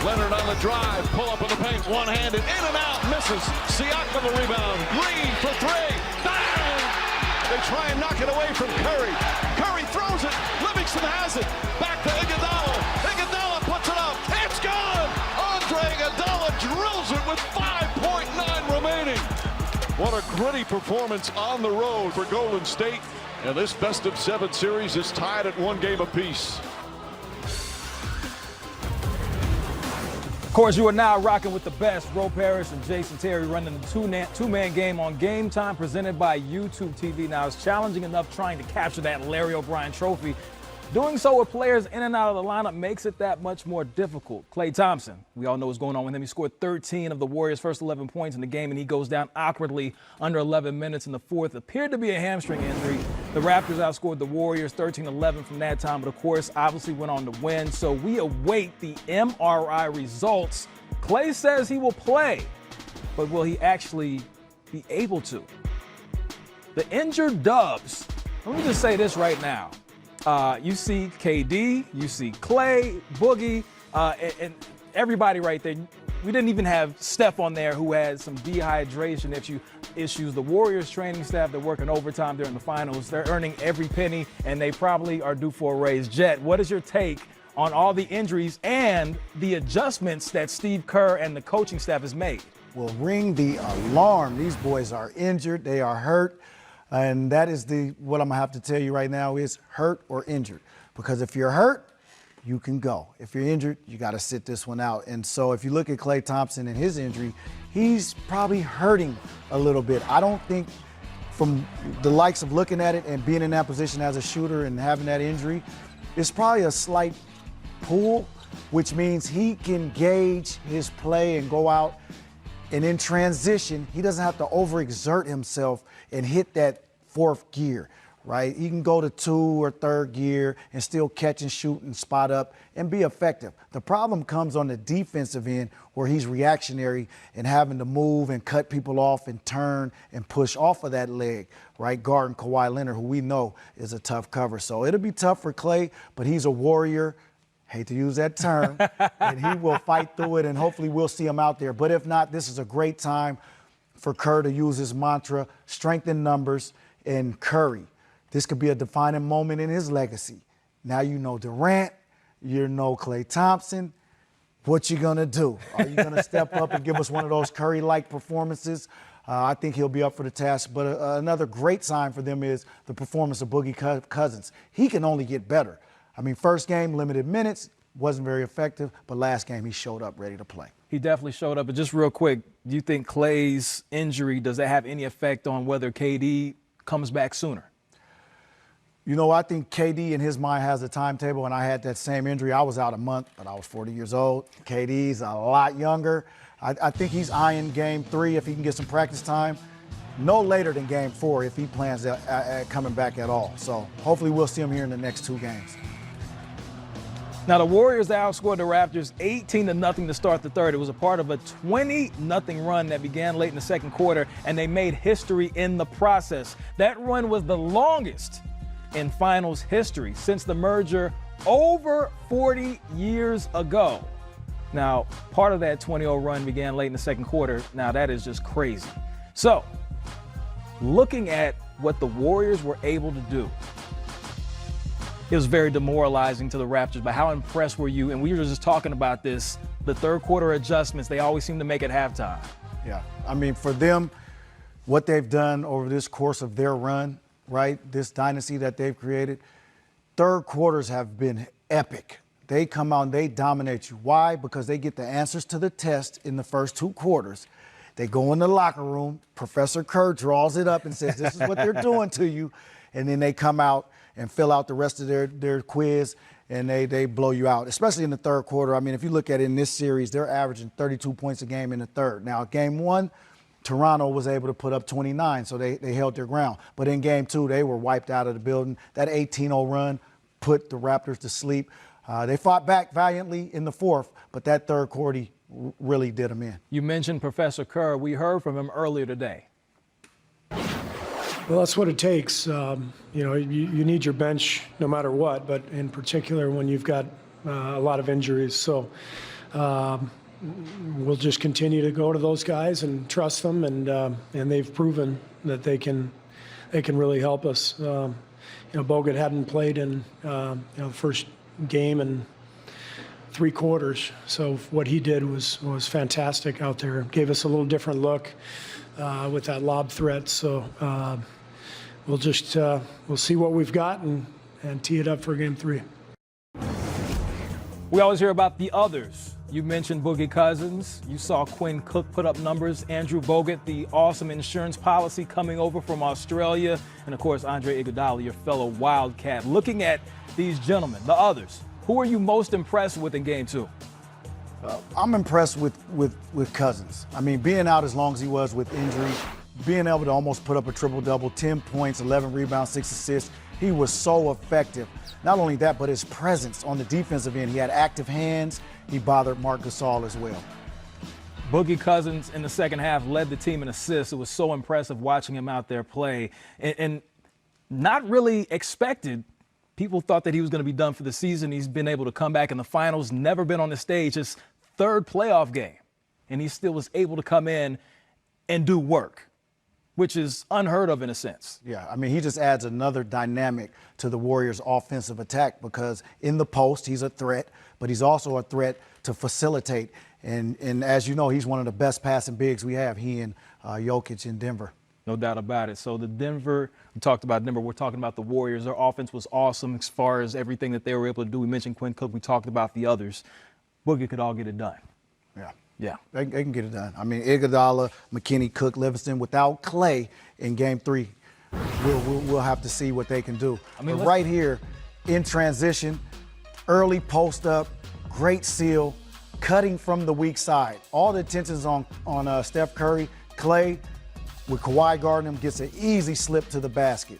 Leonard on the drive, pull up in the paint, one-handed, in and out, misses. Siakam the rebound, Green for three, bang! They try and knock it away from Curry. Curry throws it, Livingston has it, back to Iguodala. Iguodala puts it up, it's gone! Andre Iguodala drills it with 5.9 remaining. What a gritty performance on the road for Golden State. And this best-of-7 series is tied at 1 game apiece. Of course, you are now rocking with the best. Ro Parrish and Jason Terry running the two-man game on Game Time presented by YouTube TV. Now, it's challenging enough trying to capture that Larry O'Brien trophy. Doing so with players in and out of the lineup makes it that much more difficult. Klay Thompson, we all know what's going on with him. He scored 13 of the Warriors' first 11 points in the game, and he goes down awkwardly under 11 minutes in the fourth. Appeared to be a hamstring injury. The Raptors outscored the Warriors 13-11 from that time, but of course, obviously went on to win. So we await the MRI results. Klay says he will play, but will he actually be able to? The injured Dubs. Let me just say this right now. You see KD, you see Klay, Boogie, and everybody right there. We didn't even have Steph on there, who had some dehydration issues. The Warriors training staff, they're working overtime during the finals. They're earning every penny, and they probably are due for a raise. Jet, what is your take on all the injuries and the adjustments that Steve Kerr and the coaching staff has made? Well, ring the alarm. These boys are injured. They are hurt. And that is what I'm going to have to tell you right now is hurt or injured. Because if you're hurt, you can go. If you're injured, you got to sit this one out. And so if you look at Klay Thompson and his injury, he's probably hurting a little bit. I don't think from the likes of looking at it and being in that position as a shooter and having that injury, it's probably a slight pull, which means he can gauge his play and go out. And in transition, he doesn't have to overexert himself and hit that fourth gear, right? He can go to 2 or 3rd gear and still catch and shoot and spot up and be effective. The problem comes on the defensive end where he's reactionary and having to move and cut people off and turn and push off of that leg, right? Guarding Kawhi Leonard, who we know is a tough cover. So it'll be tough for Klay, but he's a warrior. Hate to use that term, and he will fight through it, and hopefully we'll see him out there. But if not, this is a great time for Kerr to use his mantra, strength in numbers, and Curry. This could be a defining moment in his legacy. Now you know Durant, you know Klay Thompson. What you gonna do? Are you gonna step up and give us one of those Curry-like performances? I think he'll be up for the task. But another great sign for them is the performance of Boogie Cousins. He can only get better. I mean, first game, limited minutes, wasn't very effective, but last game he showed up ready to play. He definitely showed up. But just real quick, do you think Klay's injury, does that have any effect on whether KD comes back sooner? You know, I think KD in his mind has a timetable, and I had that same injury. I was out a month, but I was 40 years old. KD's a lot younger. I think he's eyeing game 3 if he can get some practice time. No later than game 4 if he plans at coming back at all. So hopefully we'll see him here in the next 2 games. Now, the Warriors outscored the Raptors 18-0 to start the third. It was a part of a 20-0 run that began late in the second quarter, and they made history in the process. That run was the longest in finals history since the merger over 40 years ago. Now, part of that 20-0 run began late in the second quarter. Now, that is just crazy. So, looking at what the Warriors were able to do, it was very demoralizing to the Raptors, but how impressed were you? And we were just talking about this, the third quarter adjustments they always seem to make at halftime. Yeah, I mean, for them, what they've done over this course of their run, right, this dynasty that they've created, third quarters have been epic. They come out and they dominate you. Why? Because they get the answers to the test in the first 2 quarters. They go in the locker room, Professor Kerr draws it up and says, this is what they're doing to you, and then they come out and fill out the rest of their quiz, and they blow you out, especially in the third quarter. I mean, if you look at it in this series, they're averaging 32 points a game in the third. Now, game 1, Toronto was able to put up 29, so they held their ground. But in game 2, they were wiped out of the building. That 18-0 run put the Raptors to sleep. They fought back valiantly in the fourth, but that third quarter really did them in. You mentioned Professor Kerr. We heard from him earlier today. Well, that's what it takes. You know, you need your bench no matter what, but in particular when you've got a lot of injuries. So We'll just continue to go to those guys and trust them, and they've proven that they can really help us. Bogut hadn't played in the first game in 3 quarters, so what he did was fantastic out there. Gave us a little different look with that lob threat. So we'll see what we've got and tee it up for Game 3. We always hear about the others. You mentioned Boogie Cousins. You saw Quinn Cook put up numbers. Andrew Bogut, the awesome insurance policy coming over from Australia. And, of course, Andre Iguodala, your fellow Wildcat. Looking at these gentlemen, the others, who are you most impressed with in Game 2? I'm impressed with Cousins. I mean, being out as long as he was with injury, being able to almost put up a triple-double, 10 points, 11 rebounds, 6 assists. He was so effective. Not only that, but his presence on the defensive end. He had active hands. He bothered Marc Gasol as well. Boogie Cousins in the second half led the team in assists. It was so impressive watching him out there play. And not really expected. People thought that he was going to be done for the season. He's been able to come back in the finals, never been on the stage, his 3rd playoff game. And he still was able to come in and do work, which is unheard of in a sense. Yeah, I mean, he just adds another dynamic to the Warriors' offensive attack because in the post, he's a threat, but he's also a threat to facilitate. And as you know, he's one of the best passing bigs we have, he and Jokic in Denver. No doubt about it. So we talked about Denver. We're talking about the Warriors. Their offense was awesome as far as everything that they were able to do. We mentioned Quinn Cook. We talked about the others. Boogie could all get it done. Yeah. They can get it done. I mean, Iguodala, McKinney, Cook, Livingston, without Clay in Game 3, we'll have to see what they can do. I mean, but right here, in transition, early post up, great seal, cutting from the weak side. All the attention's on Steph Curry. Clay, with Kawhi guarding him, gets an easy slip to the basket.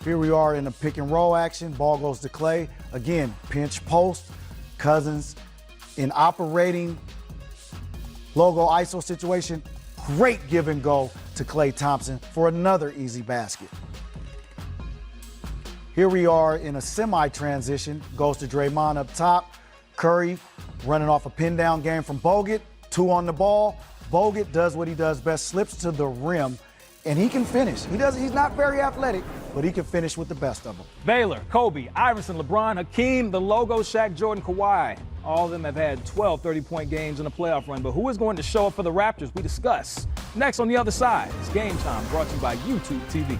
Here we are in a pick and roll action. Ball goes to Clay. Again, pinch post. Cousins in operating logo ISO situation. Great give and go to Klay Thompson for another easy basket. Here we are in a semi-transition. Goes to Draymond up top. Curry running off a pin down game from Bogut. 2 on the ball. Bogut does what he does best, slips to the rim, and he can finish. He's not very athletic, but he can finish with the best of them. Baylor, Kobe, Iverson, LeBron, Hakeem, the logo, Shaq, Jordan, Kawhi. All of them have had 12 30-point games in a playoff run, but who is going to show up for the Raptors? We discuss. Next on the other side, it's Game Time, brought to you by YouTube TV.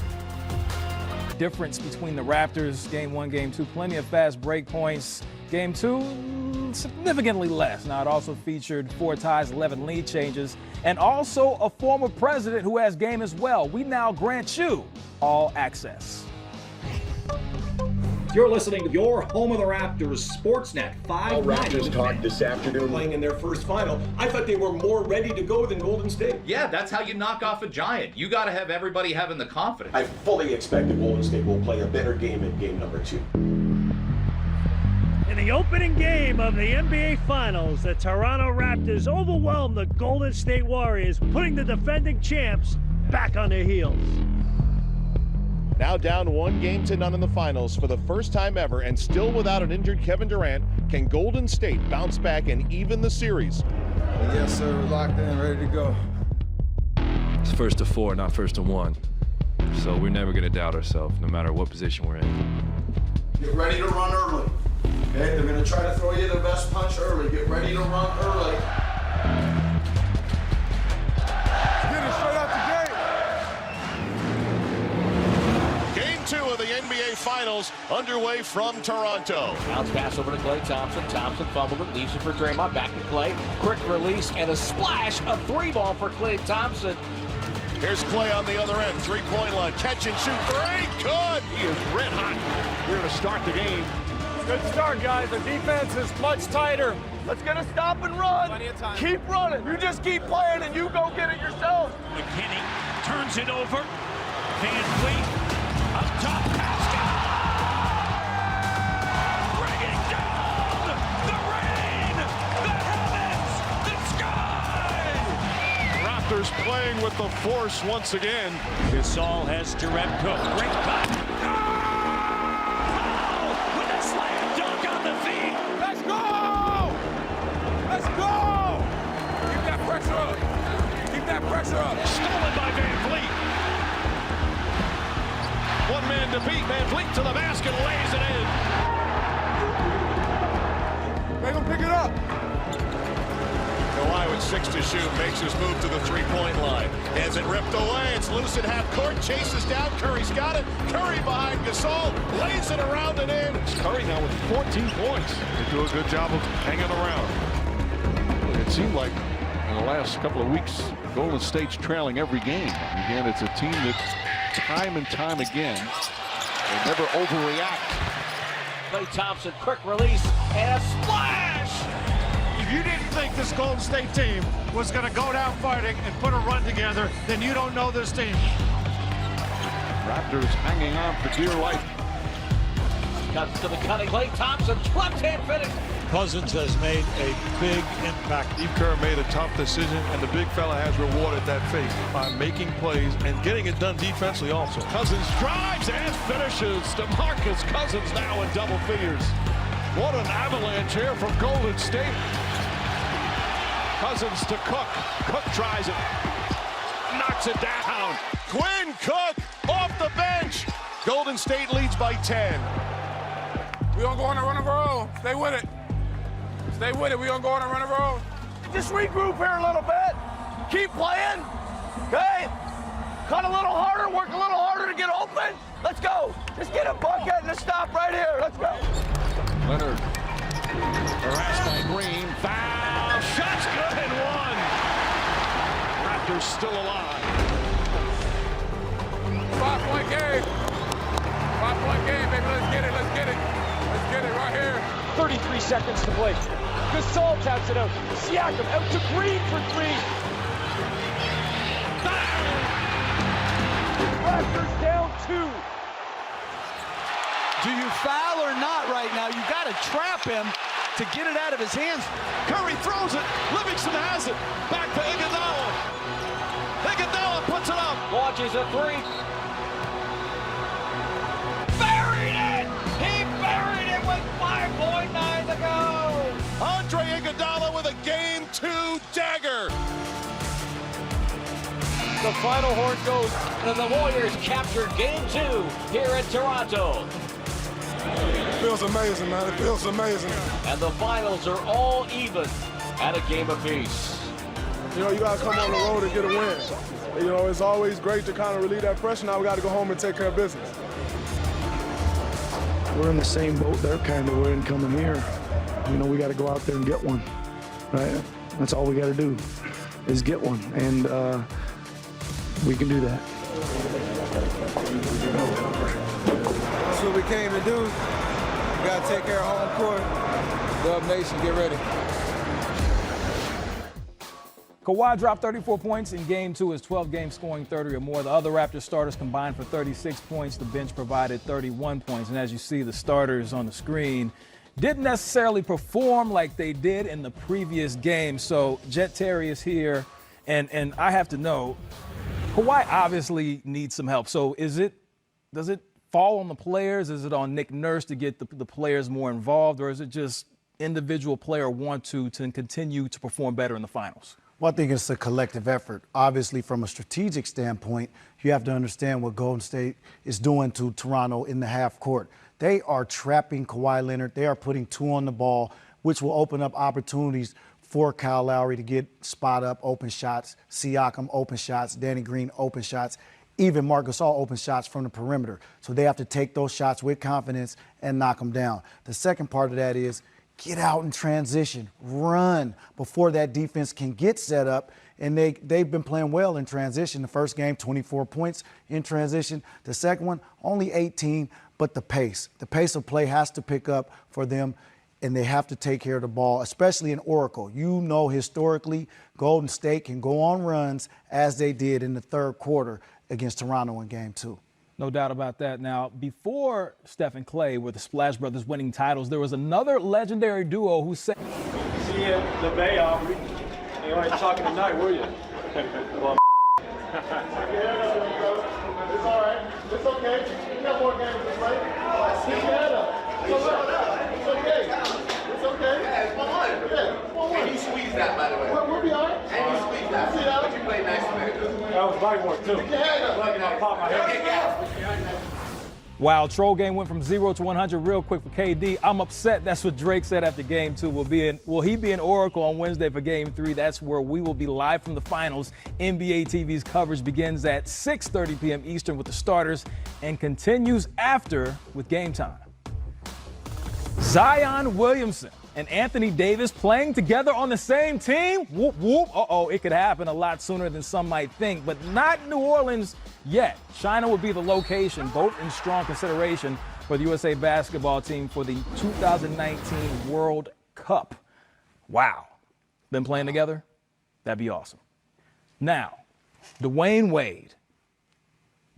Difference between the Raptors, Game 1, Game 2, plenty of fast break points. Game 2, significantly less. Now, it also featured 4 ties, 11 lead changes, and also a former president who has game as well. We now grant you all access. You're listening to your home of the Raptors, Sportsnet 590. Raptors talk this afternoon. Playing in their first final. I thought they were more ready to go than Golden State. Yeah, that's how you knock off a giant. You got to have everybody having the confidence. I fully expect that Golden State will play a better game in game number 2. In the opening game of the NBA Finals, the Toronto Raptors overwhelmed the Golden State Warriors, putting the defending champs back on their heels. Now down 1-0 in the finals for the first time ever and still without an injured Kevin Durant, can Golden State bounce back and even the series? Yes, sir. We're locked in, ready to go. It's first to 4, not first to 1. So we're never going to doubt ourselves, no matter what position we're in. Get ready to run early. Okay, they're going to try to throw you the best punch early. Get ready to run early. Get it straight out the gate. Game 2 of the NBA Finals underway from Toronto. Bounce pass over to Klay Thompson. Thompson fumbled it, leaves it for Draymond. Back to Klay. Quick release and a splash. A 3-ball for Klay Thompson. Here's Klay on the other end. 3-point line. Catch and shoot. 3. Good. He is red hot. Here to start the game. Good start, guys. The defense is much tighter. Let's get a stop and run. Plenty of time. Keep running. You just keep playing and you go get it yourself. McKinney turns it over. Van Fleet up top. Basket. Bringing down the rain, the heavens, the sky. Raptors playing with the force once again. Gasol has Durant Cook. Great cut. Let's go! Pressure up. Stolen by Van Vliet. One man to beat. Van Vliet to the basket, lays it in. Make him pick it up. Kawhi with 6 to shoot, makes his move to the three-point line. Has it ripped away, it's loose at half court, chases down, Curry's got it. Curry behind Gasol, lays it around and in. It's Curry now with 14 points. They do a good job of hanging around. It seemed like in the last couple of weeks, Golden State's trailing every game. Again, it's a team that time and time again, they never overreact. Klay Thompson, quick release, and a splash! If you didn't think this Golden State team was going to go down fighting and put a run together, then you don't know this team. Raptors hanging on for dear life. Cuts to the cutting. Klay Thompson, left-hand finish. Cousins has made a big impact. Steve Kerr made a tough decision, and the big fella has rewarded that faith by making plays and getting it done defensively also. Cousins drives and finishes. DeMarcus Cousins now in double figures. What an avalanche here from Golden State. Cousins to Cook. Cook tries it. Knocks it down. Quinn Cook off the bench. Golden State leads by 10. We gonna go on a run of our own. Stay with it. Stay with it. We gonna go on a run of our own. Just regroup here a little bit. Keep playing. Okay? Cut a little harder, work a little harder to get open. Let's go. Just get a bucket and a stop right here. Let's go. Leonard harassed by Green. Foul. Shot's good and one. Raptors still alive. 5-point game. 5-point game, baby. Let's get it. Let's get it. Let's get it right here. 33 seconds to play. Gasol taps it out. Siakam out to Green for three. Raptors down 2. Do you foul or not right now? You got to trap him to get it out of his hands. Curry throws it. Livingston has it. Back to Iguodala. Iguodala puts it up. Launches a three. Buried it! He buried it with 5.9 to go. Andre Iguodala with a Game 2 dagger. The final horn goes, and the Warriors capture Game 2 here in Toronto. It feels amazing, man. It feels amazing. And the finals are all even at a game apiece. You know, you got to come on the road and get a win. You know, it's always great to kind of relieve that pressure. Now we got to go home and take care of business. We're in the same boat they're kind of in coming here. You know, we got to go out there and get one, right? That's all we got to do is get one, and we can do that. That's what we came to do. We got to take care of home court. Dub Nation, get ready. Kawhi dropped 34 points in Game 2, his 12 games scoring 30 or more. The other Raptors starters combined for 36 points. The bench provided 31 points. And as you see, the starters on the screen didn't necessarily perform like they did in the previous game. So Jet Terry is here, and I have to know, Kawhi obviously needs some help. So does it fall on the players? Is it on Nick Nurse to get the players more involved, or is it just individual player want to continue to perform better in the finals? Well, I think it's a collective effort. Obviously, from a strategic standpoint, you have to understand what Golden State is doing to Toronto in the half court. They are trapping Kawhi Leonard. They are putting 2 on the ball, which will open up opportunities for Kyle Lowry to get spot up open shots, Siakam open shots, Danny Green open shots, even Marc Gasol open shots from the perimeter. So they have to take those shots with confidence and knock them down. The second part of that is get out in transition, run before that defense can get set up. And they've been playing well in transition. The first game, 24 points in transition. The second one, only 18, but the pace of play has to pick up for them, and they have to take care of the ball, especially in Oracle. You know, historically, Golden State can go on runs as they did in the third quarter against Toronto in Game 2. No doubt about that. Now, before Steph and Klay were the Splash Brothers winning titles, there was another legendary duo who said, "See you at the Bay, Aubrey. You weren't talking tonight, were you?" Well, It's all right. It's okay. We got more games to play. Keep that up. It's all right. It's okay. It's okay. Yeah, it's 1-1. Yeah, 1-1. And you squeezed that, by the way. We'll be all right. And you squeezed that. See that? But you played nice, man. body work too. I'll pop my head. Wow, Troll game went from 0 to 100 real quick for KD. I'm upset. That's what Drake said after game 2. Will he be in Oracle on Wednesday for game 3? That's where we will be live from the finals. NBA TV's coverage begins at 6:30 p.m. Eastern with the starters and continues after with game time. Zion Williamson and Anthony Davis playing together on the same team? Whoop, whoop. Uh-oh, it could happen a lot sooner than some might think, but not New Orleans yet. China would be the location, both in strong consideration for the USA basketball team for the 2019 World Cup. Wow. Them playing together? That'd be awesome. Now, Dwayne Wade.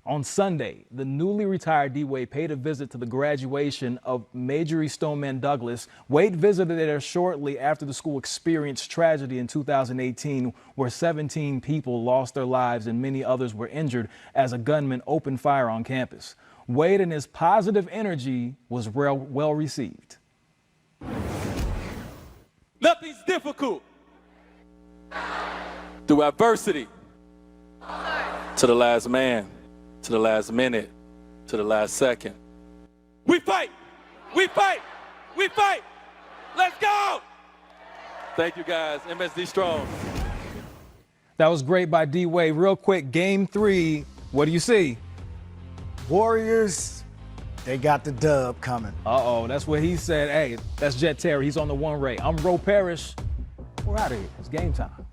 On Sunday, the newly retired D-Wade paid a visit to the graduation of Marjorie Stoneman Douglas. Wade visited there shortly after the school experienced tragedy in 2018, where 17 people lost their lives and many others were injured as a gunman opened fire on campus. Wade and his positive energy was well received. Nothing's difficult through adversity. To the last man. To the last minute, to the last second. We fight! We fight! We fight! Let's go! Thank you guys, MSD Strong. That was great by D-Wade. Real quick, game 3, what do you see? Warriors, they got the dub coming. Uh-oh, that's what he said. Hey, that's Jet Terry. He's on the one Ray. I'm Ro Parrish. We're out of here. It's game time.